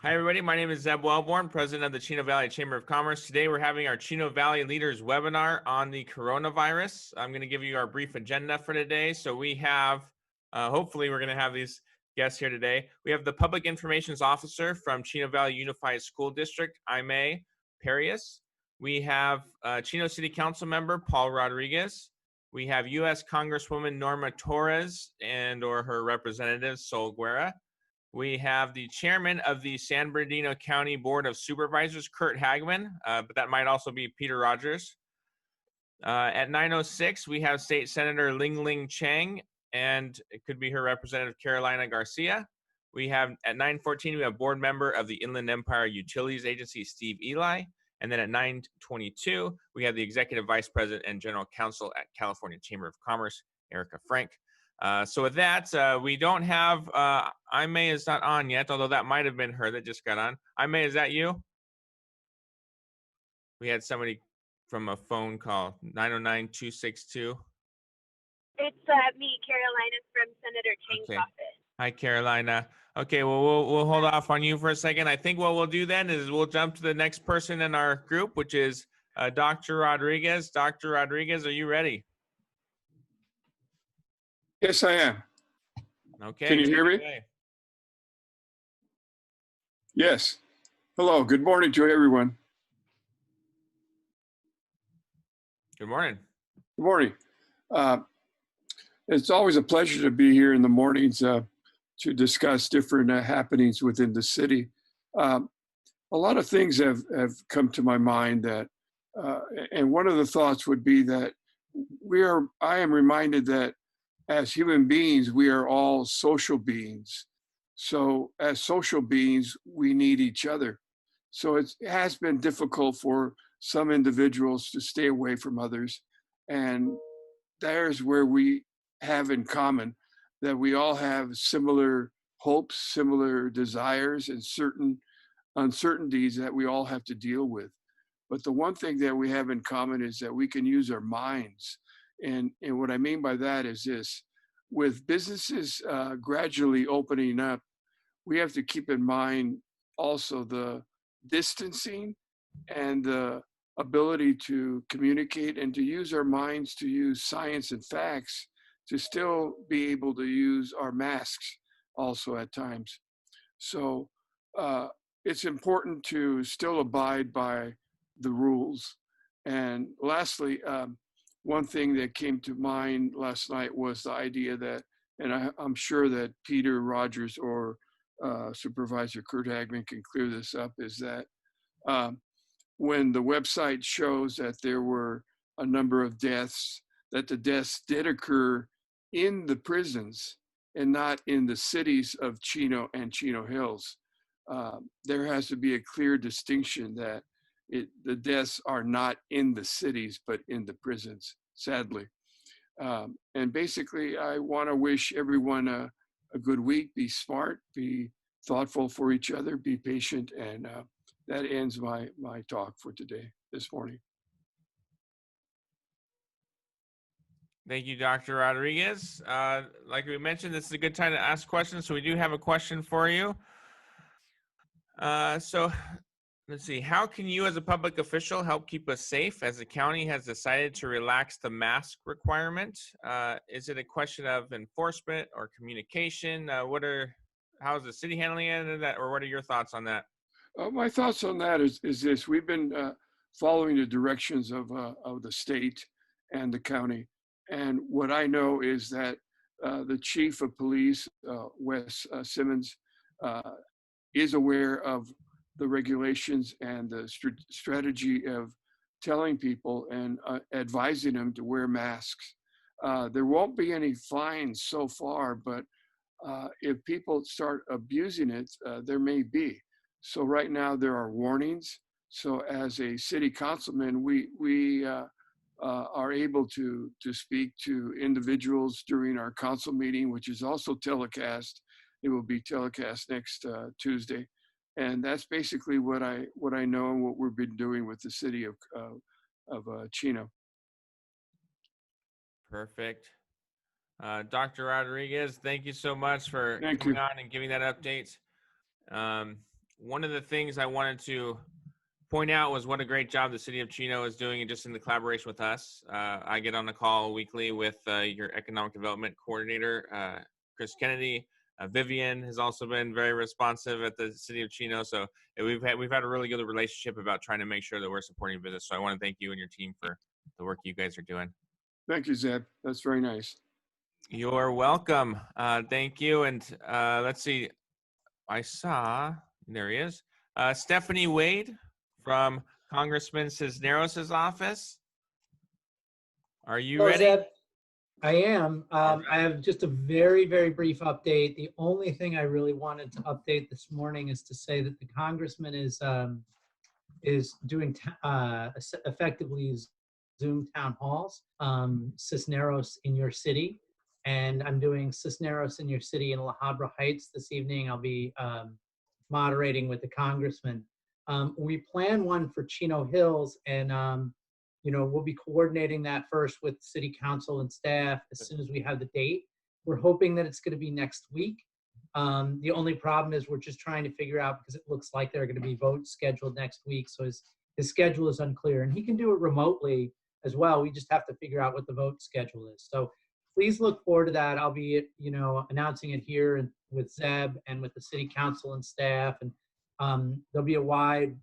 Hi, everybody. My name is Zeb Wellborn, president of the Chino Valley Chamber of Commerce. Today, we're having our Chino Valley Leaders Webinar on the coronavirus. I'm going to give you our brief agenda for today. So we have, hopefully, we're going to have these guests here today. We have the Public Information Officer from Chino Valley Unified School District, Imee, Perius. We have Chino City Council member Paul Rodriguez. We have U.S. Congresswoman Norma Torres and/or her representative Sol Guerra. We have the chairman of the San Bernardino County Board of Supervisors, Curt Hagman, but that might also be Peter Rogers. At 9:06, we have State Senator Ling Chang, and it could be her representative, Carolina Garcia. We have at 9:14, we have board member of the Inland Empire Utilities Agency, Steve Elie. And then at 9:22, we have the executive vice president and general counsel at California Chamber of Commerce, Erika. So with that, we don't have, Imee is not on yet, although that might have been her that just got on. Imee, is that you? We had somebody from a phone call, 909-262. It's me, Carolina, from Senator Chang's office. Hi, Carolina. Okay, well, we'll hold off on you for a second. I think what we'll do then is we'll jump to the next person in our group, which is Dr. Rodriguez. Dr. Rodriguez, are you ready? Yes, I am. Okay. Can you hear me? Yes. Hello. Good morning to everyone. Good morning. Good morning. It's always a pleasure to be here in the mornings to discuss different happenings within the city. A lot of things have come to my mind that, and one of the thoughts would be that I am reminded that as human beings, we are all social beings. So as social beings, we need each other. So it has been difficult for some individuals to stay away from others. And there's where we have in common that we all have similar hopes, similar desires, and certain uncertainties that we all have to deal with. But the one thing that we have in common is that we can use our minds. And what I mean by that is this: with businesses gradually opening up, we have to keep in mind also the distancing and the ability to communicate and to use our minds, to use science and facts, to still be able to use our masks also at times. So it's important to still abide by the rules. And lastly, one thing that came to mind last night was the idea that, and I'm sure that Peter Rogers or Supervisor Curt Hagman can clear this up, is that when the website shows that there were a number of deaths, that the deaths did occur in the prisons and not in the cities of Chino and Chino Hills. There has to be a clear distinction that the deaths are not in the cities, but in the prisons, sadly. And basically, I want to wish everyone a good week. Be smart, be thoughtful for each other, be patient, and that ends my talk for today, this morning. Thank you, Dr. Rodriguez. Like we mentioned, this is a good time to ask questions, so we do have a question for you. So let's see, how can you as a public official help keep us safe as the county has decided to relax the mask requirement? Is it a question of enforcement or communication? How is the city handling it, or what are your thoughts on that? My thoughts on that is this: we've been following the directions of the state and the county. And what I know is that the chief of police, Wes Simmons, is aware of the regulations and the strategy of telling people and advising them to wear masks. There won't be any fines so far, but if people start abusing it, there may be. So right now there are warnings. So as a city councilman, we are able to speak to individuals during our council meeting, which is also telecast. It will be telecast next Tuesday. And that's basically what I know and what we've been doing with the city of Chino. Perfect. Dr. Rodriguez, thank you so much for coming on and giving that update. one of the things I wanted to point out was what a great job the city of Chino is doing, and just in the collaboration with us. I get on a call weekly with your economic development coordinator, Chris Kennedy. Vivian has also been very responsive at the city of Chino. So we've had a really good relationship about trying to make sure that we're supporting business. So I want to thank you and your team for the work you guys are doing. Thank you, Zeb. That's very nice. You're welcome. Thank you. And let's see. I saw, there he is, Stephanie Wade from Congressman Cisneros' office. Are you ready? Zeb. I am. I have just a very, very brief update. The only thing I really wanted to update this morning is to say that the congressman is doing effectively Zoom town halls, Cisneros in your city, and I'm doing Cisneros in your city in La Habra Heights this evening. I'll be moderating with the congressman. We plan one for Chino Hills, and we'll be coordinating that first with city council and staff as soon as we have the date. We're hoping that it's going to be next week. The only problem is we're just trying to figure out, because it looks like there are going to be votes scheduled next week. So his schedule is unclear, and he can do it remotely as well. We just have to figure out what the vote schedule is. So please look forward to that. I'll be, announcing it here with Zeb and with the city council and staff. And there'll be a wide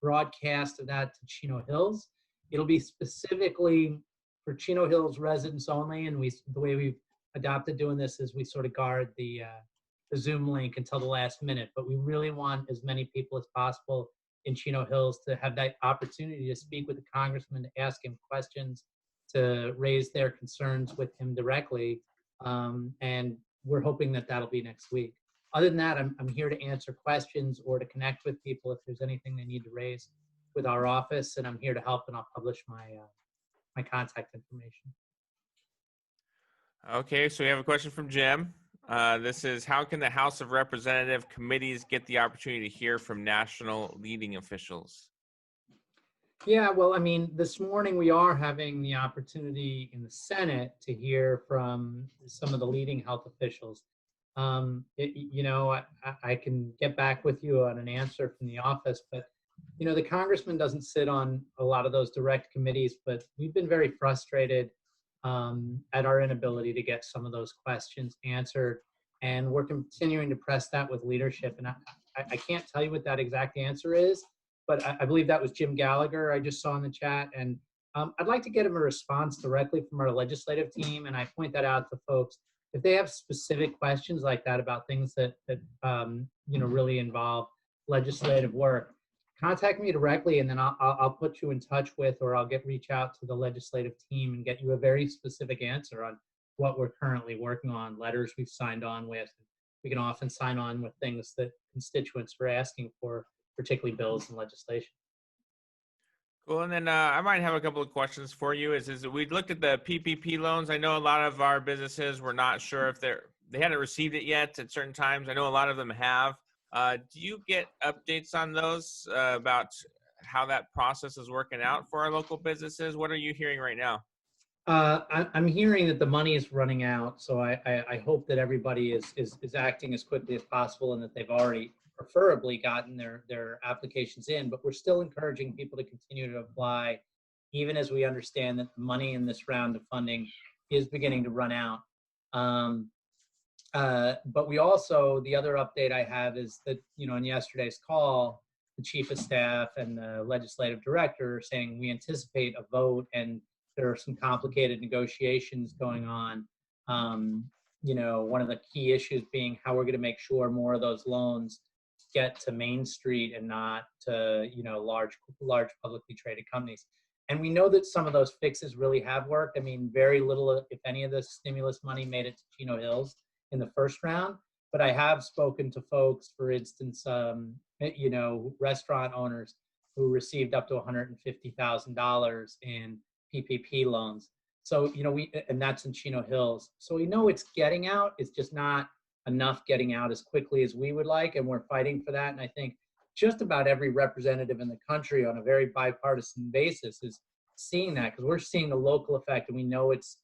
broadcast of that to Chino Hills. It'll be specifically for Chino Hills residents only, and the way we've adopted doing this is we sort of guard the Zoom link until the last minute. But we really want as many people as possible in Chino Hills to have that opportunity to speak with the congressman, to ask him questions, to raise their concerns with him directly. And we're hoping that that'll be next week. Other than that, I'm here to answer questions or to connect with people if there's anything they need to raise with our office, and I'm here to help, and I'll publish my contact information. Okay, so we have a question from Jim. This is, how can the House of Representative committees get the opportunity to hear from national leading officials? Yeah, well, I mean, this morning we are having the opportunity in the Senate to hear from some of the leading health officials. I can get back with you on an answer from the office, but the congressman doesn't sit on a lot of those direct committees, but we've been very frustrated at our inability to get some of those questions answered. And we're continuing to press that with leadership. And I can't tell you what that exact answer is, but I believe that was Jim Gallagher I just saw in the chat. And I'd like to get him a response directly from our legislative team. And I point that out to folks. If they have specific questions like that about things that really involve legislative work, contact me directly, and then I'll put you in touch with, or I'll reach out to the legislative team and get you a very specific answer on what we're currently working on, letters we've signed on with. We can often sign on with things that constituents are asking for, particularly bills and legislation. Cool. And then I might have a couple of questions for you. We looked at the PPP loans. I know a lot of our businesses were not sure if they hadn't received it yet at certain times. I know a lot of them have. Do you get updates on those about how that process is working out for our local businesses? What are you hearing right now? I'm hearing that the money is running out, so I hope that everybody is acting as quickly as possible, and that they've already preferably gotten their applications in. But we're still encouraging people to continue to apply, even as we understand that the money in this round of funding is beginning to run out. But we also, the other update I have is that, in yesterday's call, the chief of staff and the legislative director are saying we anticipate a vote, and there are some complicated negotiations going on. One of the key issues being how we're going to make sure more of those loans get to Main Street and not to, large publicly traded companies. And we know that some of those fixes really have worked. I mean, very little, if any, of the stimulus money made it to Chino Hills in the first round. But I have spoken to folks, for instance, restaurant owners who received up to $150,000 in PPP loans. So, and that's in Chino Hills. So we know it's getting out. It's just not enough getting out as quickly as we would like. And we're fighting for that. And I think just about every representative in the country on a very bipartisan basis is seeing that, because we're seeing the local effect, and we know it's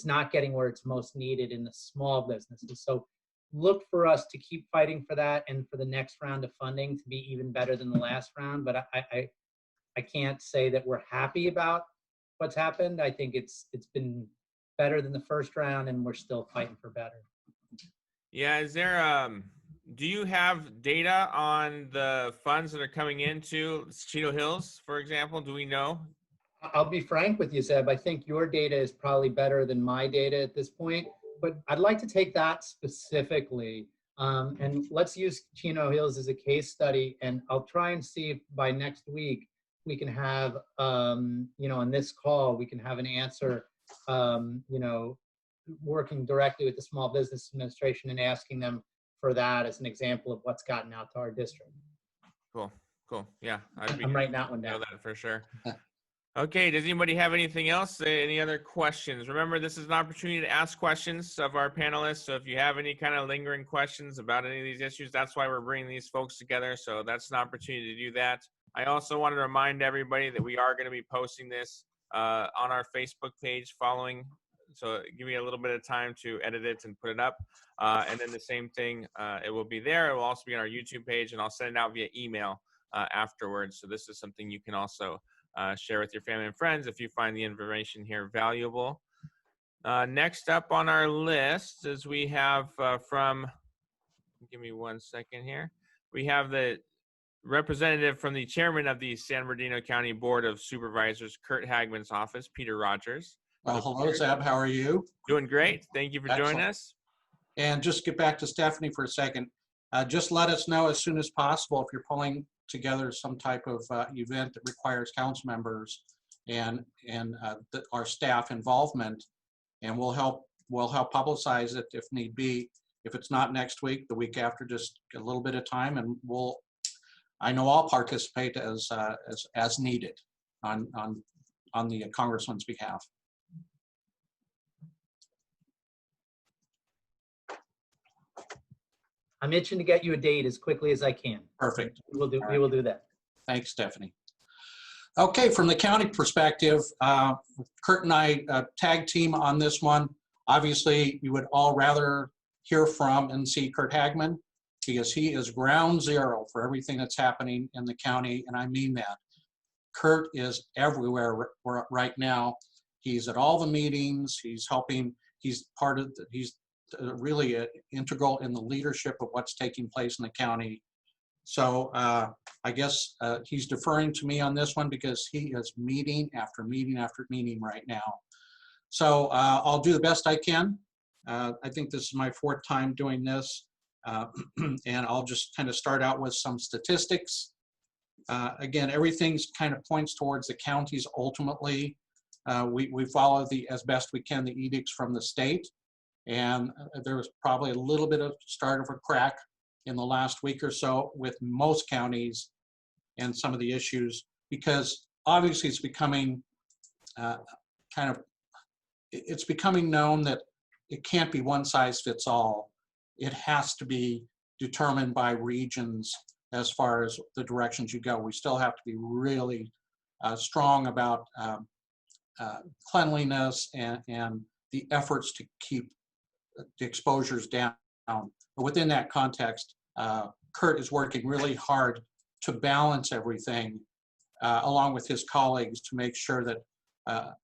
not getting where it's most needed in the small businesses. So look for us to keep fighting for that and for the next round of funding to be even better than the last round. But I can't say that we're happy about what's happened. I think it's been better than the first round, and we're still fighting for better. Yeah, is there do you have data on the funds that are coming into Chino Hills, for example? Do we know? I'll be frank with you, Zeb. I think your data is probably better than my data at this point, but I'd like to take that specifically. And let's use Chino Hills as a case study, and I'll try and see if by next week we can have, you know, on this call, we can have an answer, you know, working directly with the Small Business Administration and asking them for that as an example of what's gotten out to our district. Cool, cool. Yeah, I'm writing that one know down. that for sure. Okay, does anybody have anything else? Any other questions? Remember, this is an opportunity to ask questions of our panelists. So if you have any kind of lingering questions about any of these issues, that's why we're bringing these folks together. So that's an opportunity to do that. I also want to remind everybody that we are going to be posting this on our Facebook page following. So give me a little bit of time to edit it and put it up. And then the same thing, it will be there. It will also be on our YouTube page, and I'll send it out via email afterwards. So this is something you can also share with your family and friends if you find the information here valuable. Next up on our list is we have from, give me 1 second here. We have the representative from the chairman of the San Bernardino County Board of Supervisors, Curt Hagman's office, Peter Rogers. Well, hello, Zeb. How are you? Doing great. Thank you for joining us. And just get back to Stephanie for a second. Just let us know as soon as possible if you're pulling together some type of event that requires council members and our staff involvement, and we'll help publicize it if need be. If it's not next week, the week after, just a little bit of time, and I know I'll participate as needed on the Congressman's behalf. I'm itching to get you a date as quickly as I can. Perfect. We will do that. Thanks, Stephanie. Okay, from the county perspective, Curt and I tag team on this one. Obviously, you would all rather hear from and see Curt Hagman, because he is ground zero for everything that's happening in the county, and I mean that. Curt is everywhere right now. He's at all the meetings. He's helping. He's really integral in the leadership of what's taking place in the county. So I guess he's deferring to me on this one because he is meeting after meeting after meeting right now. So I'll do the best I can. I think this is my 4th time doing this. And I'll just kind of start out with some statistics. Again, everything's kind of points towards the counties ultimately. We follow as best we can the edicts from the state. And there was probably a little bit of start of a crack in the last week or so with most counties and some of the issues, because obviously it's becoming it's becoming known that it can't be one size fits all. It has to be determined by regions as far as the directions you go. We still have to be really strong about cleanliness and the efforts to keep the exposures down. But within that context, Curt is working really hard to balance everything along with his colleagues to make sure that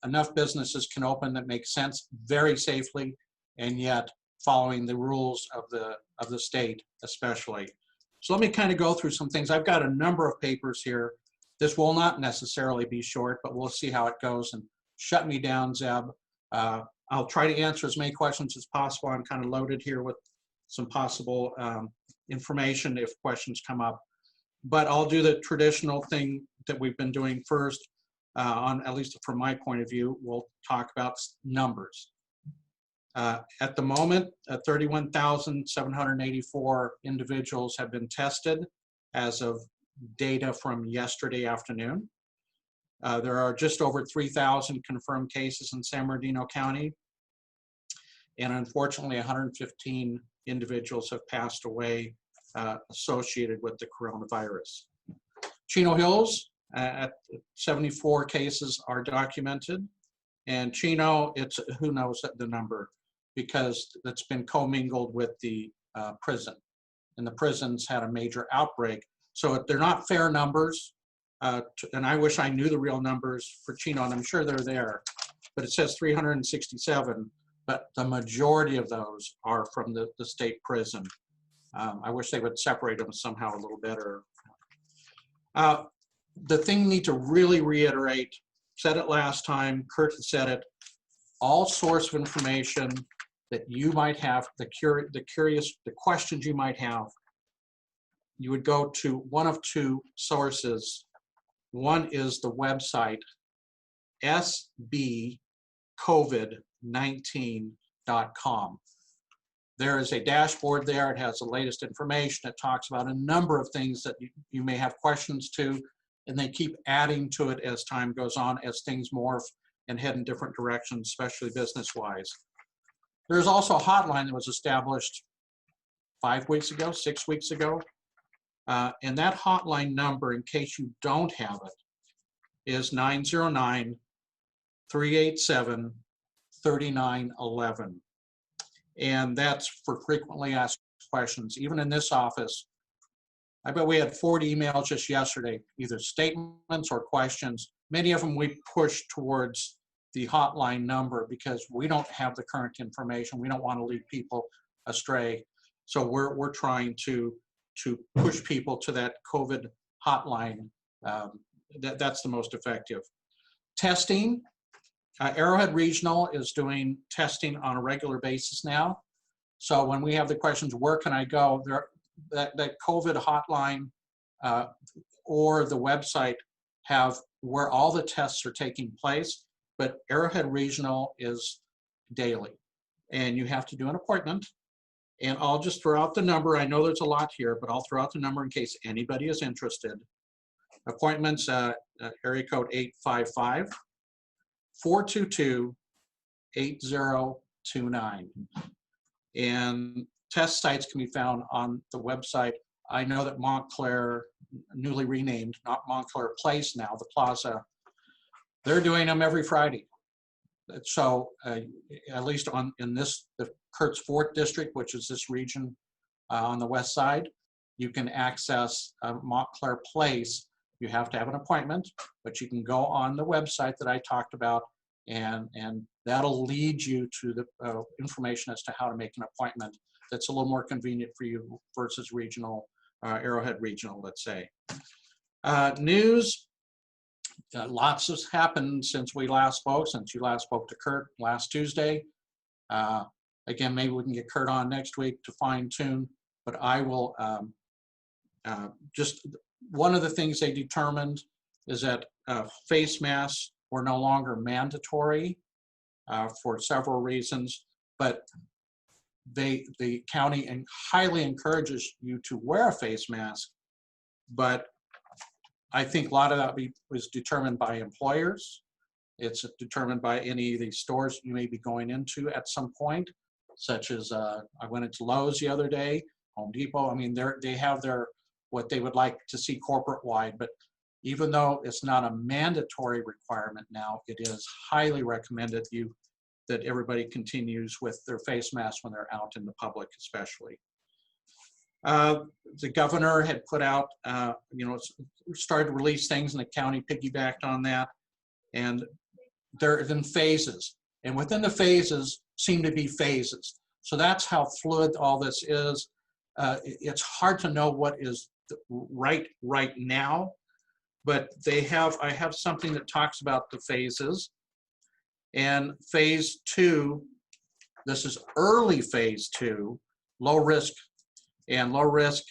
enough businesses can open that make sense very safely, and yet following the rules of the state especially. So let me kind of go through some things. I've got a number of papers here. This will not necessarily be short, but we'll see how it goes. And shut me down, Zeb. I'll try to answer as many questions as possible. I'm kind of loaded here with some possible information if questions come up. But I'll do the traditional thing that we've been doing first, at least from my point of view. We'll talk about numbers. At the moment, 31,784 individuals have been tested as of data from yesterday afternoon. There are just over 3,000 confirmed cases in San Bernardino County. And unfortunately, 115 individuals have passed away associated with the coronavirus. Chino Hills, at 74 cases are documented. And Chino, it's who knows the number, because it's been commingled with the prison, and the prisons had a major outbreak. So they're not fair numbers, and I wish I knew the real numbers for Chino, and I'm sure they're there, but it says 367, but the majority of those are from the state prison. I wish they would separate them somehow a little better. The thing you need to really reiterate, said it last time, Curt had said it, all source of information that you might have, the questions you might have, you would go to one of two sources. One is the website sbcovid19.com. There is a dashboard there. It has the latest information. It talks about a number of things that you may have questions to, and they keep adding to it as time goes on, as things morph and head in different directions, especially business-wise. There's also a hotline that was established 5 weeks ago, 6 weeks ago. And that hotline number, in case you don't have it, is 909-387-3911. And that's for frequently asked questions. Even in this office, I bet we had 40 emails just yesterday, either statements or questions. Many of them we pushed towards the hotline number because we don't have the current information. We don't want to lead people astray. So we're trying to push people to that COVID hotline. That's the most effective. Testing. Arrowhead Regional is doing testing on a regular basis now. So when we have the questions, where can I go? That COVID hotline or the website have where all the tests are taking place, but Arrowhead Regional is daily. And you have to do an appointment. And I'll just throw out the number. I know there's a lot here, but I'll throw out the number in case anybody is interested. Appointments, area code 855-422-8029. And test sites can be found on the website. I know that Montclair, newly renamed, not Montclair Place now, the plaza, they're doing them every Friday. So at least in the Curt's 4th district, which is this region on the west side, you can access Montclair Place. You have to have an appointment, but you can go on the website that I talked about, and that'll lead you to the information as to how to make an appointment that's a little more convenient for you versus regional, Arrowhead Regional, let's say. News, lots has happened since we last spoke, since you last spoke to Curt last Tuesday. Again, maybe we can get Curt on next week to fine tune, but I will just, one of the things they determined is that face masks were no longer mandatory for several reasons, but the county highly encourages you to wear a face mask, but I think a lot of that was determined by employers. It's determined by any of these stores you may be going into at some point, such as I went into Lowe's the other day, Home Depot. I mean, they have their what they would like to see corporate-wide, but even though it's not a mandatory requirement now, it is highly recommended that everybody continues with their face masks when they're out in the public, especially. The governor had put out, started to release things, and the county piggybacked on that, and they're in phases, and within the phases seem to be phases. So that's how fluid all this is. It's hard to know what is right now, but I have something that talks about the phases. And phase 2, this is early phase 2, low risk, and low risk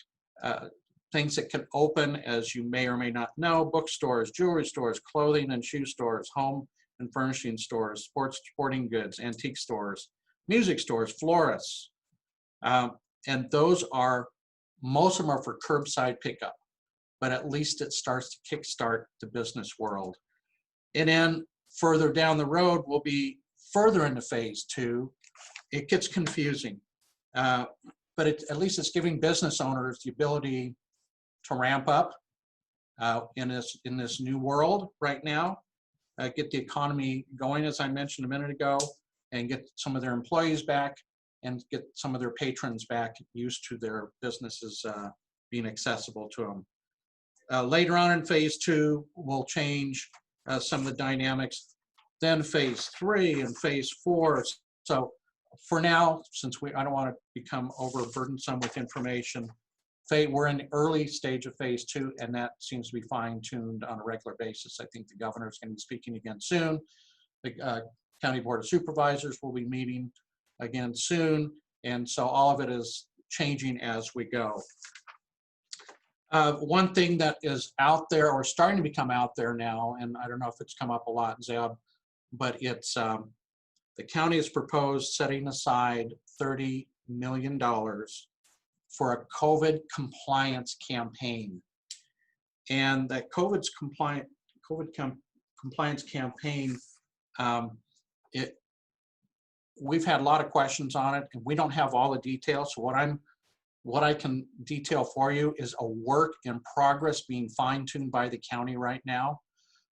things that can open, as you may or may not know: bookstores, jewelry stores, clothing and shoe stores, home and furnishing stores, sporting goods, antique stores, music stores, florists. And those are, most of them are for curbside pickup, but at least it starts to kickstart the business world. And then further down the road, we'll be further into phase 2. It gets confusing, but at least it's giving business owners the ability to ramp up in this new world right now, get the economy going, as I mentioned a minute ago, and get some of their employees back, and get some of their patrons back used to their businesses being accessible to them. Later on in phase 2, we'll change some of the dynamics. Then phase 3 and phase 4. So for now, since I don't want to become overburdensome with information, we're in the early stage of phase 2, and that seems to be fine-tuned on a regular basis. I think the governor is going to be speaking again soon. The County Board of Supervisors will be meeting again soon, and so all of it is changing as we go. One thing that is out there, or starting to become out there now, and I don't know if it's come up a lot, Zeb, but it's the county has proposed setting aside $30 million for a COVID compliance campaign. And that COVID compliance campaign, we've had a lot of questions on it, and we don't have all the details. So what I can detail for you is a work in progress being fine-tuned by the county right now.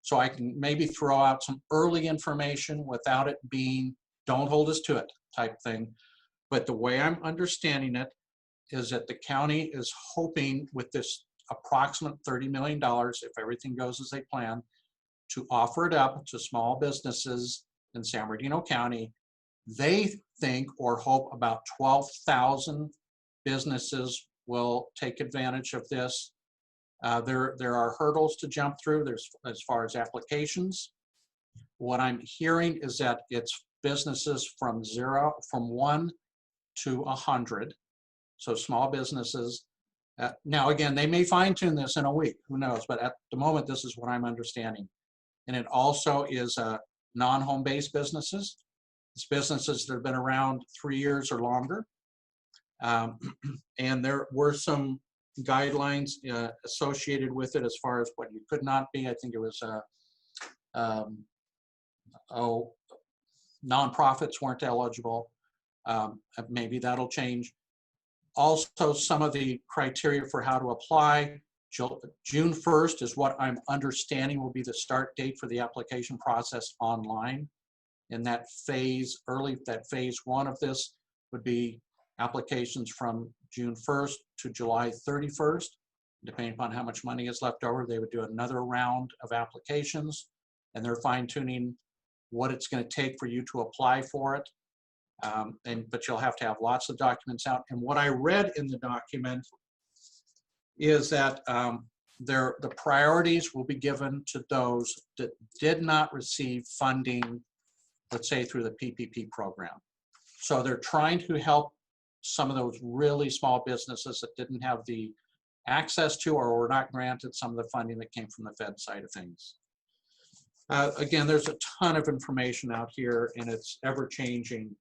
So I can maybe throw out some early information without it being, don't hold us to it type thing. But the way I'm understanding it is that the county is hoping with this approximate $30 million, if everything goes as they plan, to offer it up to small businesses in San Bernardino County. They think or hope about 12,000 businesses will take advantage of this. There are hurdles to jump through. There's as far as applications. What I'm hearing is that it's businesses from 1 to 100. So small businesses. Now again, they may fine tune this in a week, who knows? But at the moment, this is what I'm understanding. And it also is non-home based businesses. It's businesses that have been around 3 years or longer. And there were some guidelines associated with it as far as what you could not be. I think it was nonprofits weren't eligible. Maybe that'll change. Also, some of the criteria for how to apply. June 1st is what I'm understanding will be the start date for the application process online. In that phase, phase 1 of this would be applications from June 1st to July 31st. Depending upon how much money is left over, they would do another round of applications, and they're fine-tuning what it's going to take for you to apply for it. But you'll have to have lots of documents out. And what I read in the document is that the priorities will be given to those that did not receive funding, let's say through the PPP program. So they're trying to help some of those really small businesses that didn't have the access to or were not granted some of the funding that came from the Fed side of things. Again, there's a ton of information out here, and it's ever changing.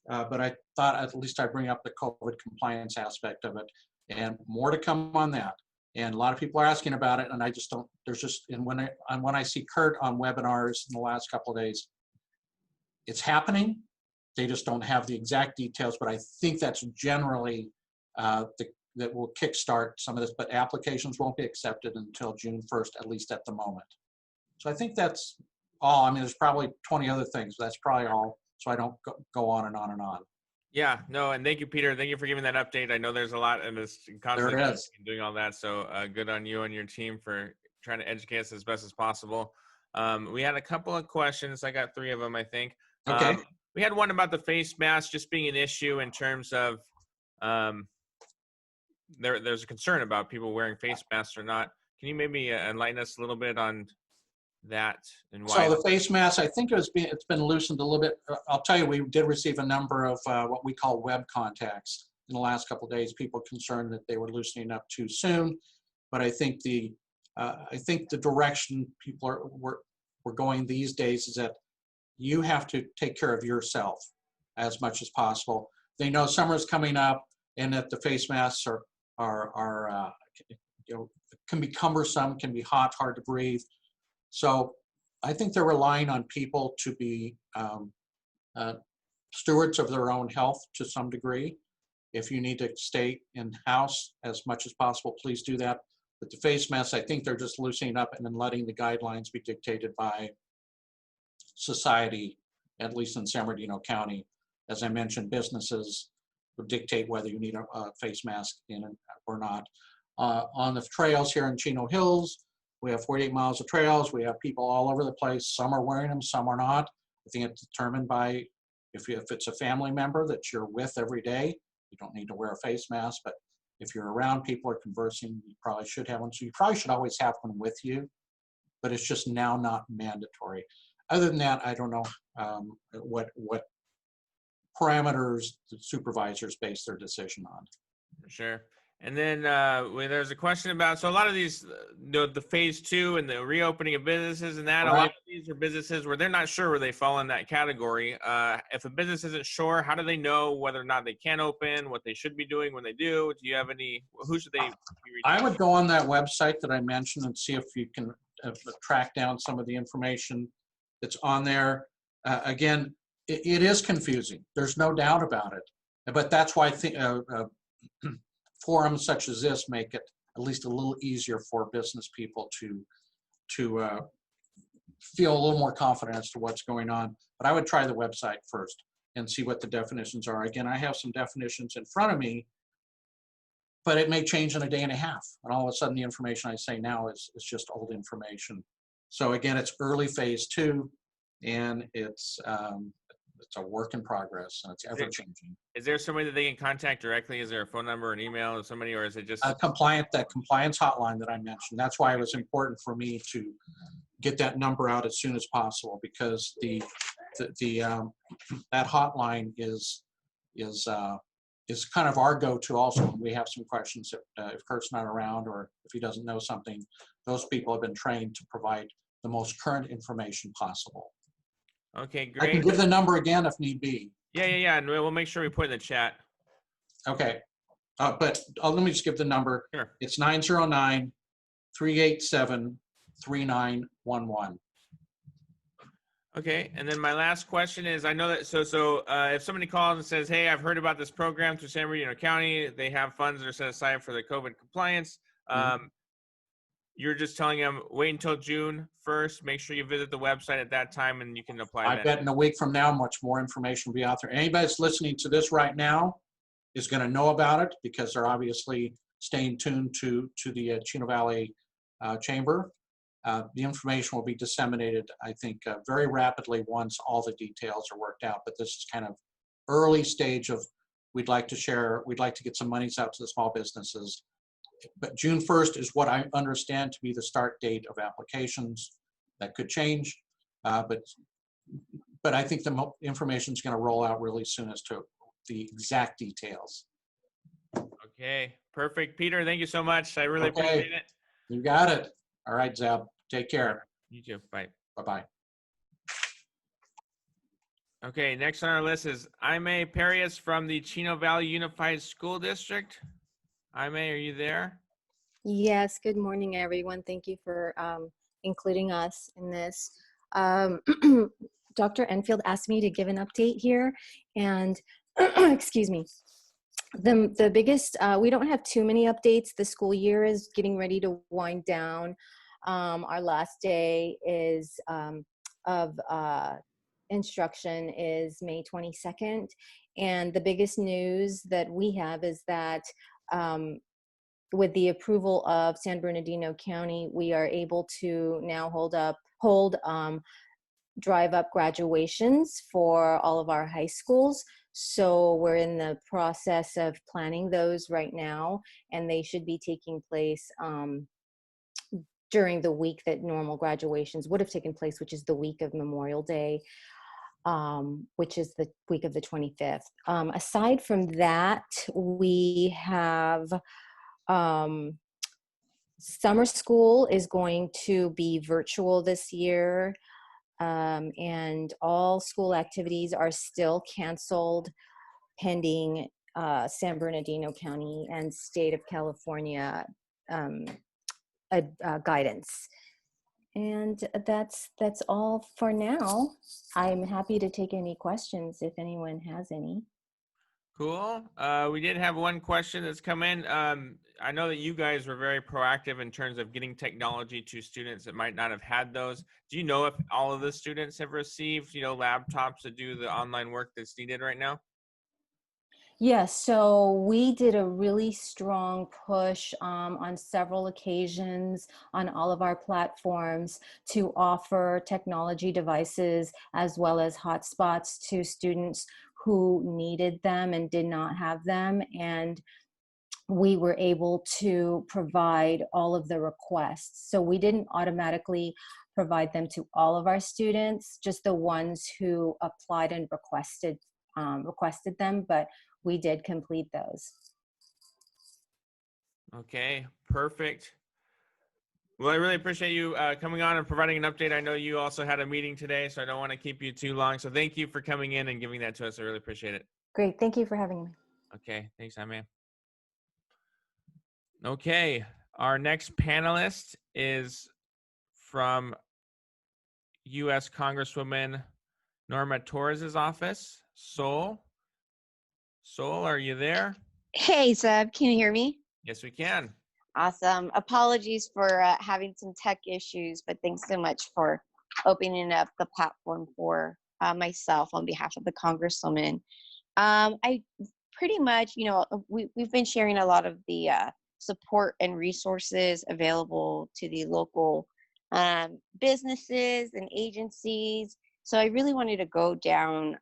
But I thought at least I'd bring up the COVID compliance aspect of it, and more to come on that. And a lot of people are asking about it, and I just don't, there's just, and when I see Curt on webinars in the last couple of days, it's happening. They just don't have the exact details, but I think that's generally that will kickstart some of this, but applications won't be accepted until June 1st, at least at the moment. So I think that's all. I mean, there's probably 20 other things, but that's probably all, so I don't go on and on and on. Yeah, no, and thank you, Peter. Thank you for giving that update. I know there's a lot in this concept There is. doing all that, so good on you and your team for trying to educate us as best as possible. We had a couple of questions. I got 3 of them, I think. Okay. We had one about the face mask just being an issue in terms of there's a concern about people wearing face masks or not. Can you maybe enlighten us a little bit on that and why? So the face mask, I think it's been loosened a little bit. I'll tell you, we did receive a number of what we call web contacts in the last couple of days. People concerned that they were loosening up too soon, but I think the direction people we're going these days is that you have to take care of yourself as much as possible. They know summer's coming up, and that the face masks are can be cumbersome, can be hot, hard to breathe. So I think they're relying on people to be stewards of their own health to some degree. If you need to stay in-house as much as possible, please do that. But the face masks, I think they're just loosening up and then letting the guidelines be dictated by society, at least in San Bernardino County, As I mentioned, businesses will dictate whether you need a face mask in or not. On the trails here in Chino Hills, we have 48 miles of trails. We have people all over the place. Some are wearing them, some are not. I think it's determined by if it's a family member that you're with every day, you don't need to wear a face mask. But if you're around people or conversing, you probably should have one. So you probably should always have one with you, but it's just now not mandatory. Other than that, I don't know what parameters the supervisors base their decision on. Sure. And then when there's a question about, so a lot of these, the phase 2 and the reopening of businesses and that, a lot of these are businesses where they're not sure where they fall in that category. If a business isn't sure, how do they know whether or not they can open, what they should be doing when they do? Do you have any, who should they be reaching? I would go on that website that I mentioned and see if you can track down some of the information that's on there. Again, it is confusing. There's no doubt about it. But that's why I think forums such as this make it at least a little easier for business people to feel a little more confident as to what's going on. But I would try the website first and see what the definitions are. Again, I have some definitions in front of me, but it may change in a day and a half. And all of a sudden the information I say now is just old information. So again, it's early phase 2, and it's a work in progress, and it's ever changing. Is there somebody that they can contact directly? Is there a phone number, an email, or somebody, or is it just that compliance hotline that I mentioned? That's why it was important for me to get that number out as soon as possible, because that hotline is kind of our go-to also when we have some questions. If Curt's not around or if he doesn't know something, those people have been trained to provide the most current information possible. Okay, great. I can give the number again if need be. Yeah, and we'll make sure we put it in the chat. Okay, but let me just give the number. Sure. It's 909-387-3911. Okay, and then my last question is, I know that, so if somebody calls and says, hey, I've heard about this program through San Bernardino County, they have funds that are set aside for the COVID compliance, you're just telling them, wait until June 1st, make sure you visit the website at that time and you can apply. I bet in a week from now, much more information will be out there. Anybody that's listening to this right now is going to know about it because they're obviously staying tuned to the Chino Valley Chamber. The information will be disseminated, I think, very rapidly once all the details are worked out. But this is kind of early stage of we'd like to get some monies out to the small businesses. But June 1st is what I understand to be the start date of applications. That could change, but I think the information is going to roll out really soon as to the exact details. Okay, perfect. Peter, thank you so much. I really appreciate it. You got it. All right, Zeb. Take care. You too. Bye. Bye-bye. Okay, next on our list is Imee Perius from the Chino Valley Unified School District. Imee, are you there? Yes, good morning, everyone. Thank you for including us in this. Dr. Enfield asked me to give an update here, and excuse me. The biggest, we don't have too many updates. The school year is getting ready to wind down. Our last day of instruction is May 22nd. And the biggest news that we have is that with the approval of San Bernardino County, we are able to now hold drive-up graduations for all of our high schools. So we're in the process of planning those right now, and they should be taking place during the week that normal graduations would have taken place, which is the week of Memorial Day, which is the week of the 25th. Aside from that, we have summer school is going to be virtual this year. And all school activities are still canceled pending San Bernardino County and State of California guidance. And that's all for now. I'm happy to take any questions if anyone has any. Cool. We did have one question that's come in. I know that you guys were very proactive in terms of getting technology to students that might not have had those. Do you know if all of the students have received, laptops to do the online work that's needed right now? Yes, so we did a really strong push on several occasions on all of our platforms to offer technology devices as well as hotspots to students who needed them and did not have them. And we were able to provide all of the requests. So we didn't automatically provide them to all of our students, just the ones who applied and requested them, but we did complete those. Okay, perfect. Well, I really appreciate you coming on and providing an update. I know you also had a meeting today, so I don't want to keep you too long. So thank you for coming in and giving that to us. I really appreciate it. Great, thank you for having me. Okay, thanks, Imee. Okay, our next panelist is from U.S. Congresswoman Norma Torres' office. Sol, are you there? Hey, Zeb, can you hear me? Yes, we can. Awesome. Apologies for having some tech issues, but thanks so much for opening up the platform for myself on behalf of the Congresswoman. I pretty much, we've been sharing a lot of the support and resources available to the local businesses and agencies. So I really wanted to go down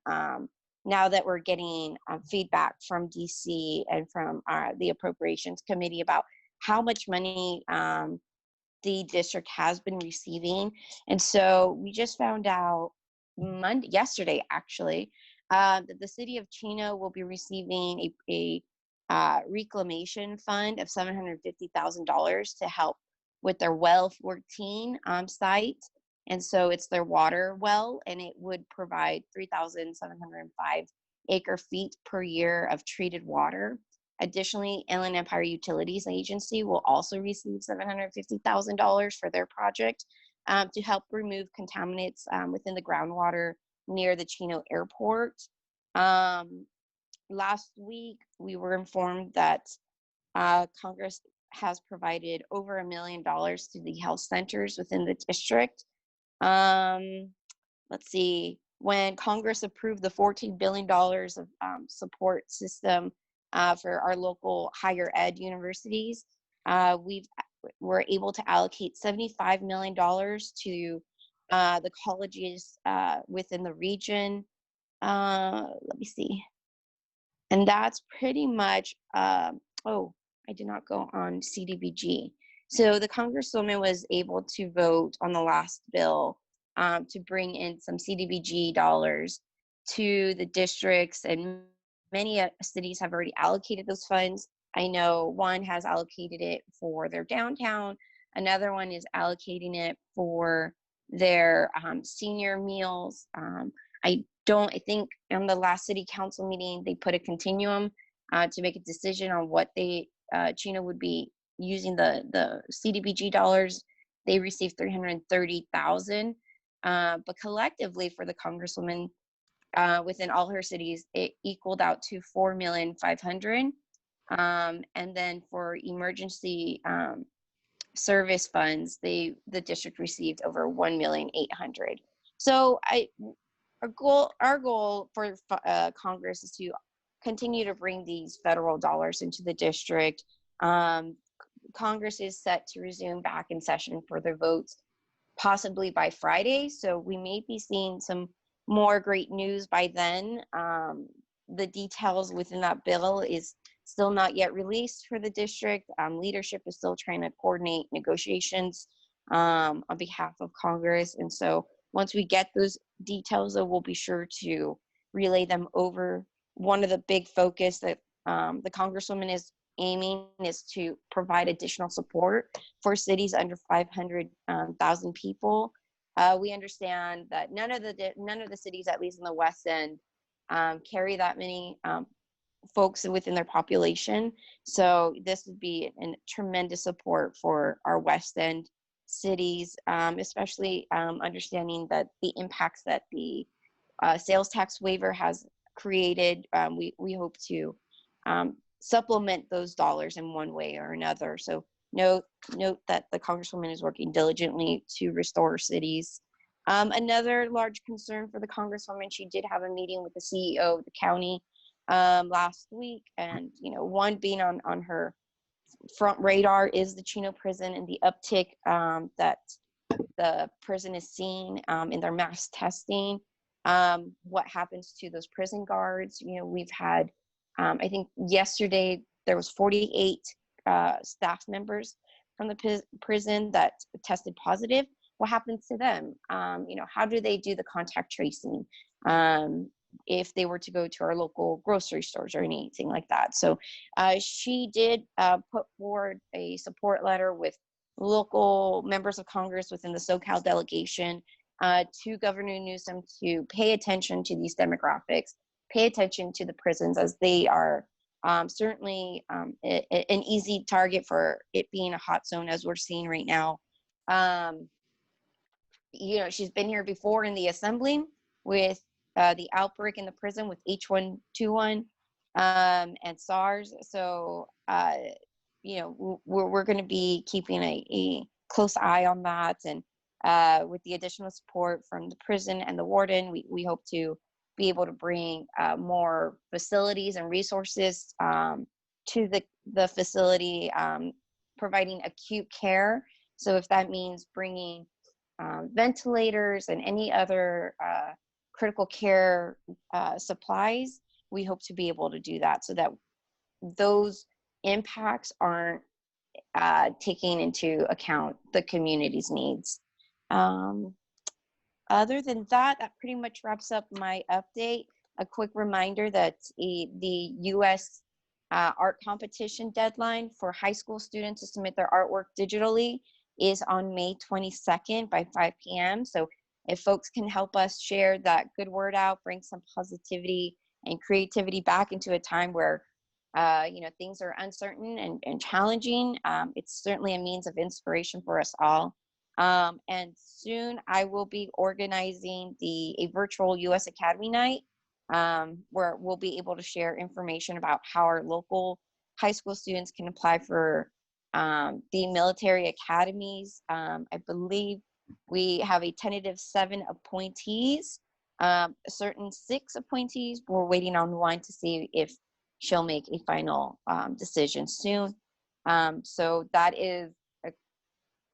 now that we're getting feedback from DC and from the Appropriations Committee about how much money the district has been receiving. And so we just found out yesterday actually, that the city of Chino will be receiving a Reclamation Fund of $750,000 to help with their well 14 site. And so it's their water well, and it would provide 3,705 acre feet per year of treated water. Additionally, Inland Empire Utilities Agency will also receive $750,000 for their project to help remove contaminants within the groundwater near the Chino Airport. Last week, we were informed that Congress has provided over $1 million to the health centers within the district. Let's see, when Congress approved the $14 billion of support system for our local higher ed universities, we're able to allocate $75 million to the colleges within the region. Let me see. And that's pretty much, oh, I did not go on CDBG. So the Congresswoman was able to vote on the last bill to bring in some CDBG dollars to the districts, and many cities have already allocated those funds. I know one has allocated it for their downtown, another one is allocating it for their senior meals. I think on the last city council meeting, they put a continuum to make a decision on what Chino would be using the CDBG dollars. They received $330,000, but collectively for the Congresswoman within all her cities, it equaled out to $4,500,000. And then for emergency service funds, the district received over $1,800,000. So our goal for Congress is to continue to bring these federal dollars into the district. Congress is set to resume back in session for their votes possibly by Friday. So we may be seeing some more great news by then. The details within that bill is still not yet released for the district. Leadership is still trying to coordinate negotiations on behalf of Congress. And so once we get those details, though, we'll be sure to relay them over. One of the big focus that the Congresswoman is aiming is to provide additional support for cities under 500,000 people. We understand that none of the cities, at least in the West End, carry that many folks within their population. So this would be a tremendous support for our West End cities, especially understanding that the impacts that the sales tax waiver has created. We hope to supplement those dollars in one way or another. So note that the Congresswoman is working diligently to restore cities. Another large concern for the Congresswoman, she did have a meeting with the CEO of the county last week, and one being on her front radar is the Chino prison and the uptick that the prison is seeing in their mass testing. What happens to those prison guards? We've had, I think yesterday there was 48 staff members from the prison that tested positive. What happens to them? How do they do the contact tracing if they were to go to our local grocery stores or anything like that? So she did put forward a support letter with local members of Congress within the SoCal delegation to Governor Newsom to pay attention to these demographics, pay attention to the prisons, as they are certainly an easy target for it being a hot zone, as we're seeing right now. She's been here before in the assembly with the outbreak in the prison with H1N1 and SARS. So, we're going to be keeping a close eye on that. And with the additional support from the prison and the warden, we hope to be able to bring more facilities and resources to the facility, providing acute care. So if that means bringing ventilators and any other critical care supplies, we hope to be able to do that so that those impacts aren't taking into account the community's needs. Other than that, that pretty much wraps up my update. A quick reminder that the U.S. Art competition deadline for high school students to submit their artwork digitally is on May 22nd by 5 p.m. So if folks can help us share that good word out, bring some positivity and creativity back into a time where things are uncertain and challenging, it's certainly a means of inspiration for us all. And soon I will be organizing a virtual U.S. Academy Night, where we'll be able to share information about how our local high school students can apply for the military academies. I believe we have a tentative 7 appointees, certain 6 appointees. We're waiting on one to see if she'll make a final decision soon. So that is a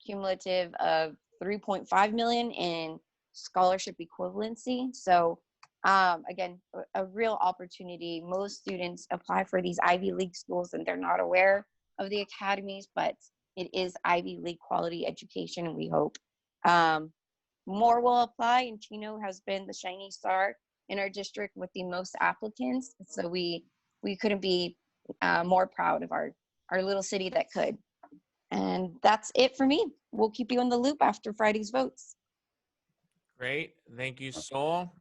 cumulative of $3.5 million in scholarship equivalency. So again, a real opportunity. Most students apply for these Ivy League schools and they're not aware of the academies, but it is Ivy League quality education, and we hope more will apply. And Chino has been the shiny star in our district with the most applicants. So we couldn't be more proud of our little city that could. And that's it for me. We'll keep you in the loop after Friday's votes. Great. Thank you, Sol.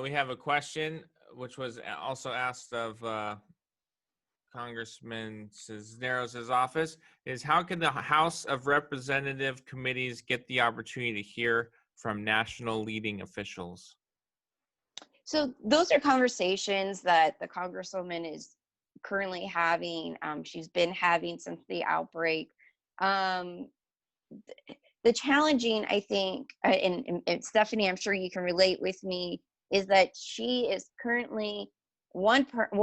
We have a question which was also asked of Congressman Cisneros' office, is how can the House of Representative committees get the opportunity to hear from national leading officials? So those are conversations that the Congresswoman is currently having. She's been having since the outbreak. The challenging, I think, and Stephanie, I'm sure you can relate with me, is that she is currently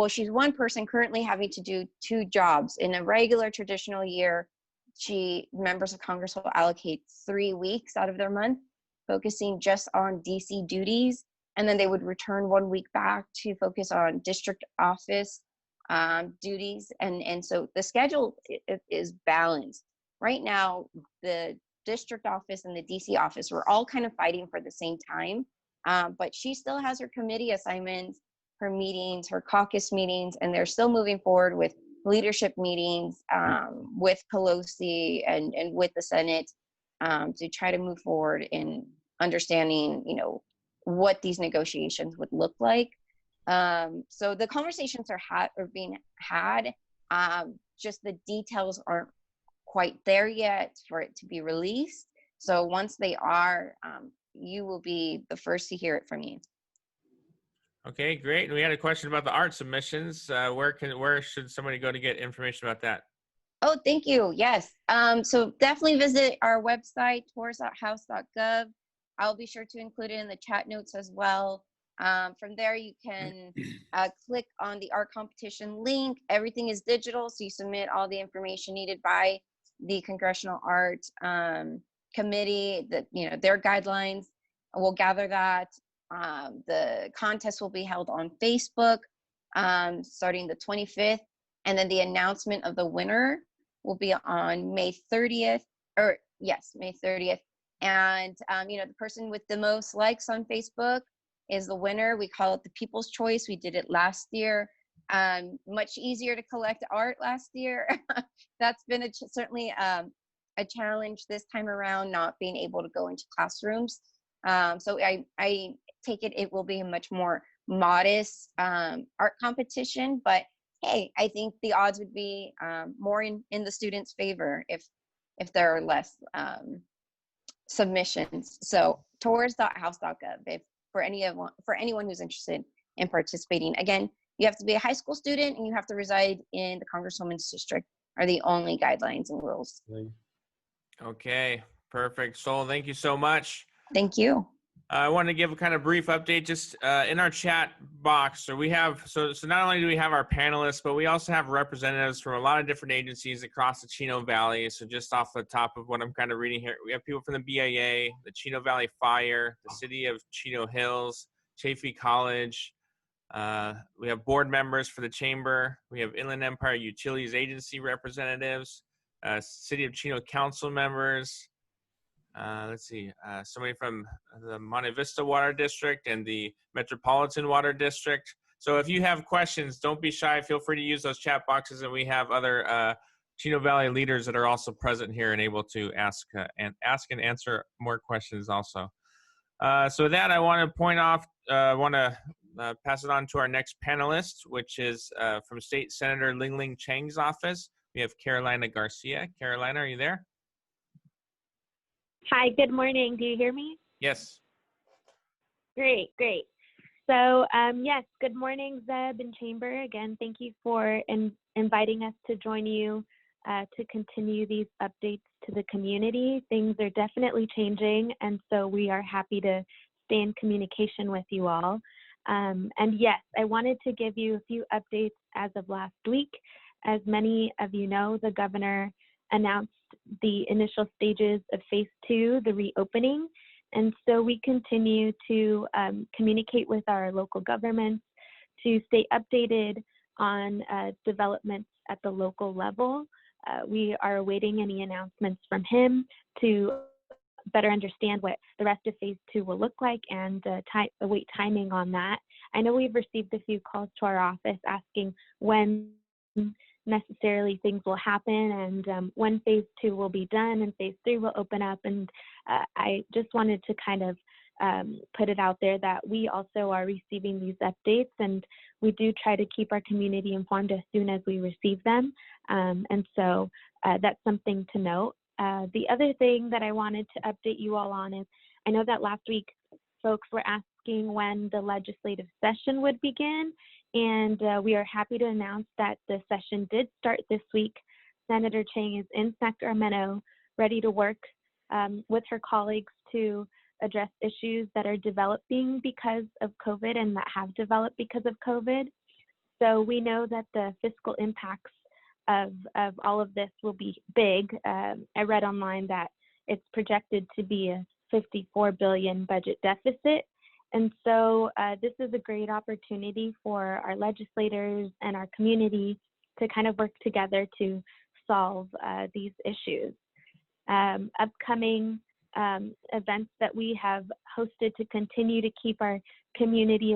she's one person currently having to do 2 jobs. In a regular traditional year, members of Congress will allocate 3 weeks out of their month focusing just on DC duties, and then they would return 1 week back to focus on district office duties. And so the schedule is balanced. Right now, the district office and the DC office, we're all kind of fighting for the same time, but she still has her committee assignments, her meetings, her caucus meetings, and they're still moving forward with leadership meetings with Pelosi and with the Senate to try to move forward in understanding, what these negotiations would look like. So the conversations are being had. Just the details aren't quite there yet for it to be released. So once they are, you will be the first to hear it from me. Okay, great. And we had a question about the art submissions. Where should somebody go to get information about that? Oh, thank you. Yes. So definitely visit our website, torres.house.gov. I'll be sure to include it in the chat notes as well. From there, you can click on the art competition link. Everything is digital, so you submit all the information needed by the Congressional Art Committee, their guidelines. We'll gather that. The contest will be held on Facebook starting the 25th, and then the announcement of the winner will be on May 30th, May 30th. And, the person with the most likes on Facebook is the winner. We call it the People's Choice. We did it last year. Much easier to collect art last year. That's been certainly a challenge this time around, not being able to go into classrooms. So I take it will be a much more modest art competition, but hey, I think the odds would be more in the students' favor if there are less submissions. So tours.house.gov for anyone who's interested in participating. Again, you have to be a high school student and you have to reside in the Congresswoman's district are the only guidelines and rules. Okay, perfect. Sol, thank you so much. Thank you. I want to give a kind of brief update just in our chat box. So we have, so not only do we have our panelists, but we also have representatives from a lot of different agencies across the Chino Valley. So just off the top of what I'm kind of reading here, we have people from the BAA, the Chino Valley Fire, the City of Chino Hills, Chaffee College. We have board members for the Chamber. We have Inland Empire Utilities Agency representatives, City of Chino Council members. Let's see, somebody from the Monte Vista Water District and the Metropolitan Water District. So if you have questions, don't be shy. Feel free to use those chat boxes, and we have other Chino Valley leaders that are also present here and able to ask and answer more questions also. So with that, I want to pass it on to our next panelist, which is from State Senator Ling Chang's office. We have Carolina Garcia. Carolina, are you there? Hi, good morning. Do you hear me? Yes. Great. So, yes, good morning, Zeb and Chamber. Again, thank you for inviting us to join you to continue these updates to the community. Things are definitely changing, and so we are happy to stay in communication with you all. And yes, I wanted to give you a few updates as of last week. As many of you know, the governor announced the initial stages of phase 2, the reopening. And so we continue to communicate with our local governments to stay updated on developments at the local level. We are awaiting any announcements from him to better understand what the rest of phase 2 will look like and await timing on that. I know we've received a few calls to our office asking when necessarily things will happen and when phase 2 will be done and phase 3 will open up. And I just wanted to kind of put it out there that we also are receiving these updates, and we do try to keep our community informed as soon as we receive them. And so that's something to note. The other thing that I wanted to update you all on is I know that last week folks were asking when the legislative session would begin. And we are happy to announce that the session did start this week. Senator Chang is in Sacramento, ready to work with her colleagues to address issues that are developing because of COVID and that have developed because of COVID. So we know that the fiscal impacts of all of this will be big. I read online that it's projected to be a $54 billion budget deficit. And so this is a great opportunity for our legislators and our community to kind of work together to solve these issues. Upcoming events that we have hosted to continue to keep our community